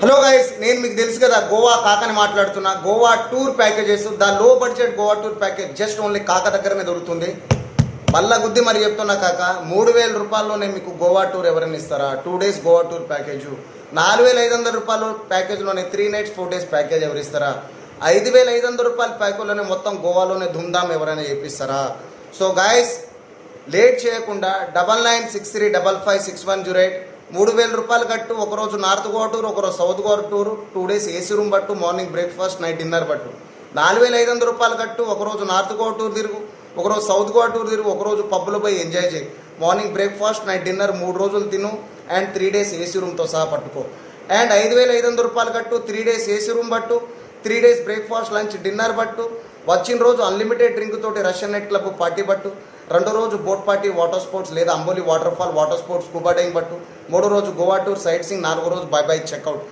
Hello guys, నేను మీకు తెలుసు కదా గోవా కాకని మాట్లాడుతున్నా. Goa tour packages, the low budget Goa tour package just only కాక దగ్గరనే దొరుకుతుంది. బల్ల గుద్ది మరి చెప్తున్నా కాక, 3,000 రూపాయల్లోనే మీకు గోవా టూర్ ఎవరైనా ఇస్తారా? 2 days గోవా టూర్ ప్యాకేజ్ 4,500 రూపాయలు ప్యాకేజ్లోనే 3 nights 4 days ప్యాకేజ్ ఎవరు ఇస్తారా? 5,500 రూపాయల ప్యాకేజ్లోనే మొత్తం గోవాలోనే ధూమ్ధామ్ ఎవరైనా చేపిస్తారా? సో గైస్, లేట్ చేయకుండా 9963556108 3,000 రూపాయలు కట్టు. ఒకరోజు నార్త్ గోవా టూర్, ఒకరోజు south Goa tour, 2 days AC room పట్టు, మార్నింగ్ బ్రేక్ఫాస్ట్, నైట్ డిన్నర్ పట్టు. 4,500 రూపాయలు కట్టు. ఒకరోజు నార్త్ గోవా టూర్ తిరుగు, ఒకరోజు సౌత్ గోవా టూర్ తిరుగు, ఒకరోజు పబ్బులో పోయి ఎంజాయ్ చేయి. మార్నింగ్ బ్రేక్ఫాస్ట్, నైట్ డిన్నర్ 3 రోజులు తిను అండ్ 3 days ఏసీ రూమ్తో సహా పట్టుకో. అండ్ 5,500 రూపాయలు కట్టు, 3 days ఏసీ రూమ్ పట్టు, 3 days బ్రేక్ఫాస్ట్, లంచ్, డిన్నర్ పట్టు. వచ్చిన రోజు అన్లిమిటెడ్ డ్రింక్ తోటి రష్యన్ నైట్ క్లబ్ పార్టీ పట్టు. 2వ రోజు బోట్ పార్టీ, వాటర్ స్పోర్ట్స్ లేదా Amboli water fall water sports, scuba diving పట్టు. 3వ రోజు గోవా టూర్, సైట్ సీయింగ్. 4వ రోజు బై బై చెక్అవుట్.